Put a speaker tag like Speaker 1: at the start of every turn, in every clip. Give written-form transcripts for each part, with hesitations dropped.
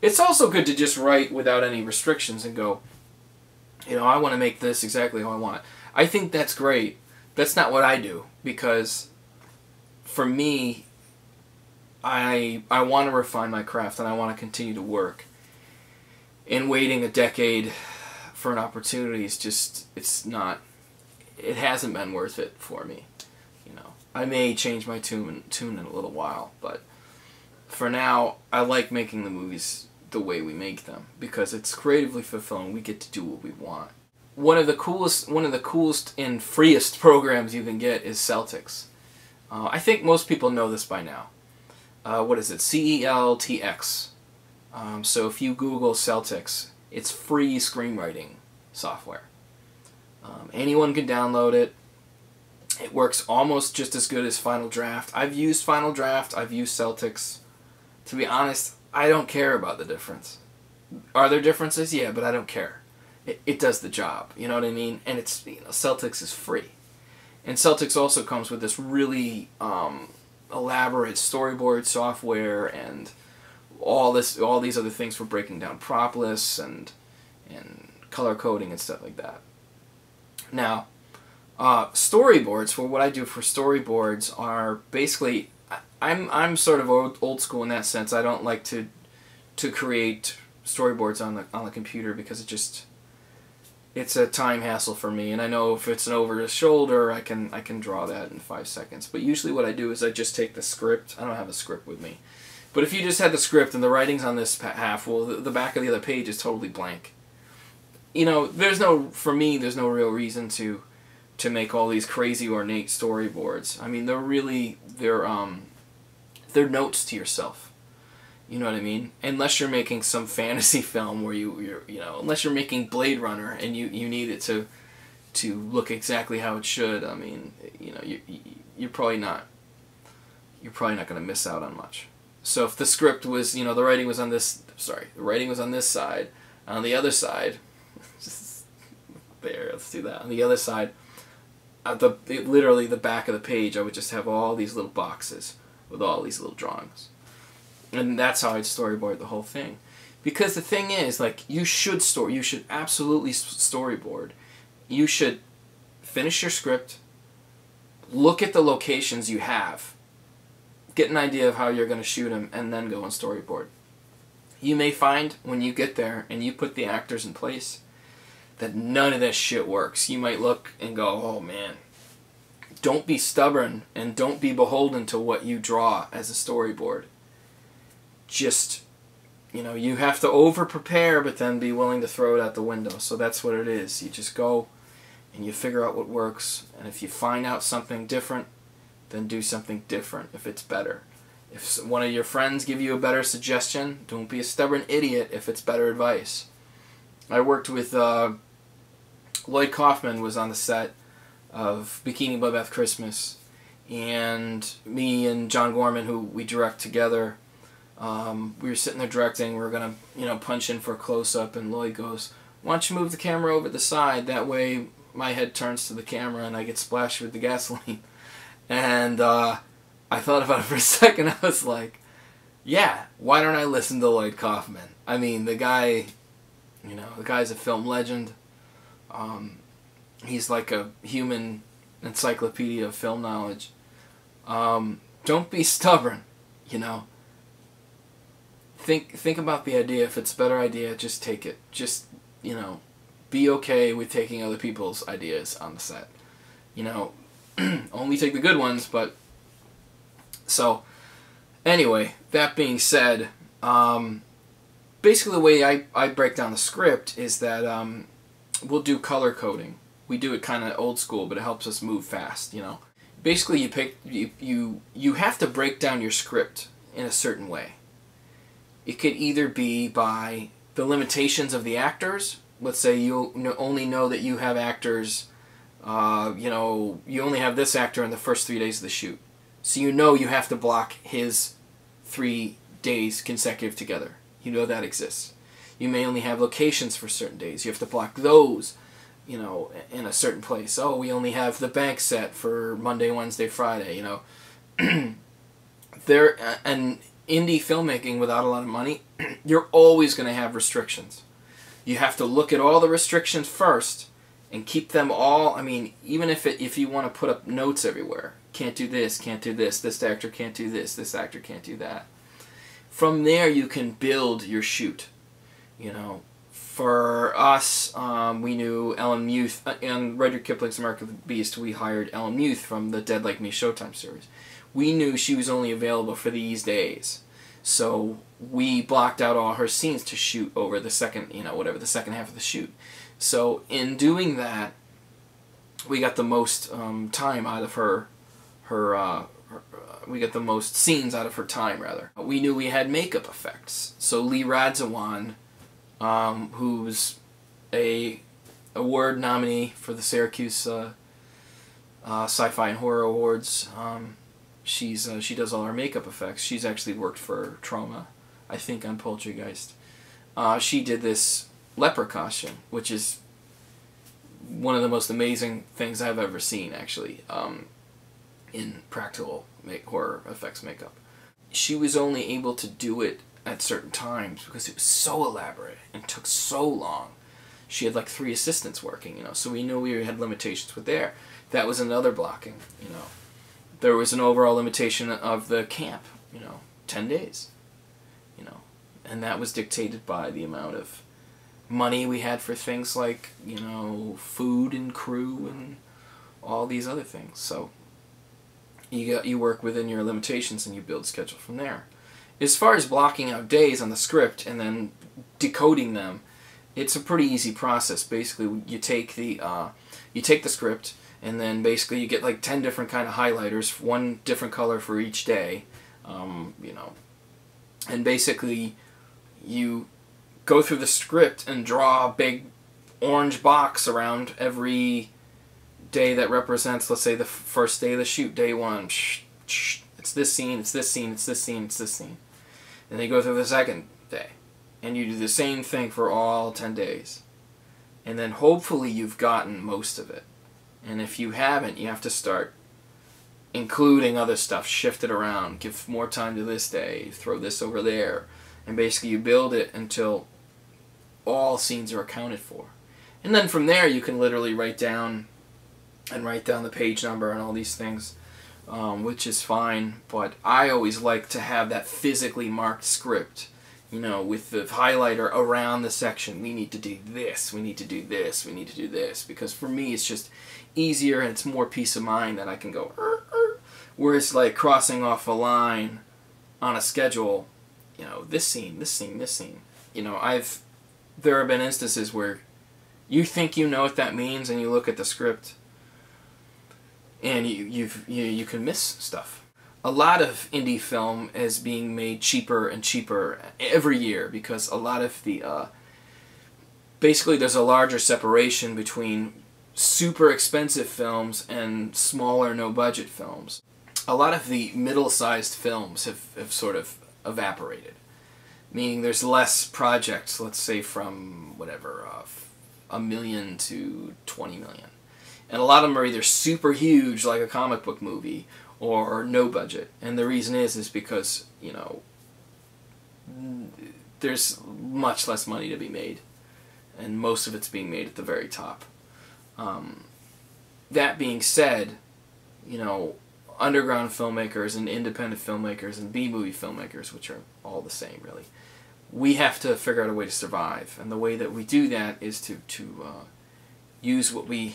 Speaker 1: It's also good to just write without any restrictions and go, you know, I want to make this exactly how I want it. I think that's great. That's not what I do, because for me, I want to refine my craft and I want to continue to work. And waiting a decade for an opportunity is just, it hasn't been worth it for me. You know, I may change my tune in a little while, but for now, I like making the movies the way we make them, because it's creatively fulfilling. We get to do what we want. One of the coolest and freest programs you can get is Celtics. I think most people know this by now. What is it? CELTX. So if you Google Celtics, it's free screenwriting software. Anyone can download it. It works almost just as good as Final Draft. I've used Final Draft. I've used Celtics. To be honest, I don't care about the difference. Are there differences? Yeah, but I don't care. It does the job. You know what I mean? And it's, you know, Celtics is free. And Celtics also comes with this really elaborate storyboard software and all these other things for breaking down prop lists and color coding and stuff like that. Now, storyboards, for what I do for storyboards, are basically, I'm sort of old school in that sense. I don't like to create storyboards on the computer, because it's a time hassle for me, and I know if it's an over the shoulder, I can draw that in 5 seconds. But usually what I do is I just take the script. I don't have a script with me. But if you just had the script and the writing's on this half, well, the back of the other page is totally blank. You know, for me, there's no real reason to make all these crazy ornate storyboards. I mean, they're notes to yourself. You know what I mean? Unless you're making some fantasy film where you know, unless you're making Blade Runner and you need it to look exactly how it should. I mean, you know, you're probably not going to miss out on much. So if the script was, you know, the writing was on this side, on the other side, just there, let's do that. On the other side, literally the back of the page, I would just have all these little boxes with all these little drawings. And that's how I'd storyboard the whole thing. Because the thing is, like, you should absolutely storyboard. You should finish your script, look at the locations you have, get an idea of how you're going to shoot them, and then go and storyboard. You may find when you get there and you put the actors in place that none of this shit works. You might look and go, oh man. Don't be stubborn and don't be beholden to what you draw as a storyboard. Just, you know, you have to over-prepare, but then be willing to throw it out the window. So that's what it is. You just go and you figure out what works, and if you find out something different, then do something different if it's better. If one of your friends give you a better suggestion, don't be a stubborn idiot if it's better advice. I worked with Lloyd Kaufman was on the set of Bikini, Bloodbath, Christmas, and me and John Gorman, who we direct together, we were sitting there directing. We were gonna, you know, punch in for a close-up, and Lloyd goes, "Why don't you move the camera over the side? That way my head turns to the camera and I get splashed with the gasoline." And I thought about it for a second. I was like, yeah, why don't I listen to Lloyd Kaufman? I mean, the guy, you know, the guy's a film legend. He's like a human encyclopedia of film knowledge. Don't be stubborn, you know. Think about the idea. If it's a better idea, just take it. Just, you know, be okay with taking other people's ideas on the set. You know, only take the good ones, but... So, anyway, that being said, basically the way I break down the script is that we'll do color coding. We do it kind of old school, but it helps us move fast, you know. Basically, you have to break down your script in a certain way. It could either be by the limitations of the actors. Let's say you only know that you have actors, you know, you only have this actor in the first 3 days of the shoot. So you know you have to block his 3 days consecutive together. You know that exists. You may only have locations for certain days. You have to block those, you know, in a certain place. Oh, we only have the bank set for Monday, Wednesday, Friday, you know. And indie filmmaking without a lot of money, you're always going to have restrictions. You have to look at all the restrictions first and keep them all. I mean, even if you want to put up notes everywhere, can't do this, this actor can't do this actor can't do that. From there, you can build your shoot. You know, for us, we knew Ellen Muth, and Rudyard Kipling's Mark of the Beast, we hired Ellen Muth from the Dead Like Me Showtime series. We knew she was only available for these days. So we blocked out all her scenes to shoot over the second, the second half of the shoot. So in doing that, we got the most time out of her we got the most scenes out of her time, rather. We knew we had makeup effects. So Lee Radzawan, who's a award nominee for the Syracuse Sci-Fi and Horror Awards, she does all our makeup effects. She's actually worked for Trauma, I think, on Poltergeist. She did this leper costume, which is one of the most amazing things I've ever seen, actually, in practical horror effects makeup. She was only able to do it at certain times because it was so elaborate and took so long. She had like 3 assistants working, so we knew we had limitations with there. That was another blocking, There was an overall limitation of the camp, 10 days, and that was dictated by the amount of money we had for things like, food and crew and all these other things. So you work within your limitations and you build a schedule from there. As far as blocking out days on the script and then decoding them, it's a pretty easy process. Basically, you take the script, and then basically you get like 10 different kind of highlighters, one different color for each day, and basically you go through the script and draw a big orange box around every day that represents, let's say, the first day of the shoot, day 1. It's this scene, it's this scene, it's this scene, it's this scene. And then you go through the second day, and you do the same thing for all 10 days. And then hopefully you've gotten most of it. And if you haven't, you have to start including other stuff, shift it around, give more time to this day, throw this over there. And basically you build it until all scenes are accounted for. And then from there you can literally write down the page number and all these things, which is fine. But I always like to have that physically marked script, with the highlighter around the section. We need to do this, we need to do this, we need to do this. Because for me it's just easier and it's more peace of mind that I can go, whereas like crossing off a line on a schedule, this scene, this scene, this scene. There have been instances where you think you know what that means and you look at the script and you can miss stuff. A lot of indie film is being made cheaper and cheaper every year because a lot of the basically there's a larger separation between super expensive films and smaller no-budget films. A lot of the middle-sized films have sort of evaporated, meaning there's less projects, let's say from whatever, $1 million to $20 million. And a lot of them are either super huge, like a comic book movie, or no budget. And the reason is because, there's much less money to be made. And most of it's being made at the very top. That being said, underground filmmakers and independent filmmakers and B-movie filmmakers, which are all the same, really, we have to figure out a way to survive. And the way that we do that is to use what we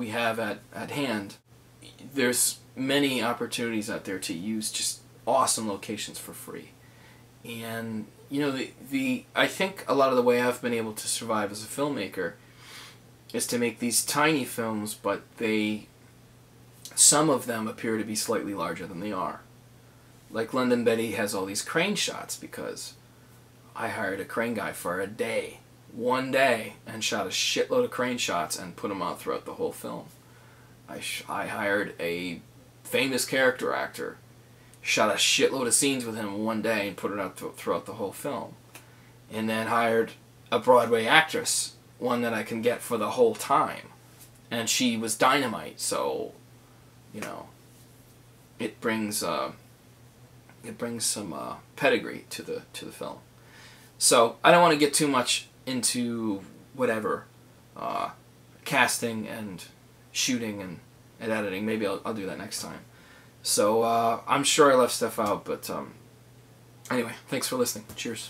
Speaker 1: have at hand. There's many opportunities out there to use just awesome locations for free. And I think a lot of the way I've been able to survive as a filmmaker is to make these tiny films, but some of them appear to be slightly larger than they are. Like London Betty has all these crane shots because I hired a crane guy for a day, one day, and shot a shitload of crane shots and put them out throughout the whole film. I hired a famous character actor, shot a shitload of scenes with him one day and put it out throughout the whole film. And then hired a Broadway actress, one that I can get for the whole time. And she was dynamite, so, it brings, it brings some pedigree to the film. So I don't want to get too much into whatever casting and shooting and editing. Maybe I'll do that next time. So I'm sure I left stuff out, but anyway, thanks for listening. Cheers.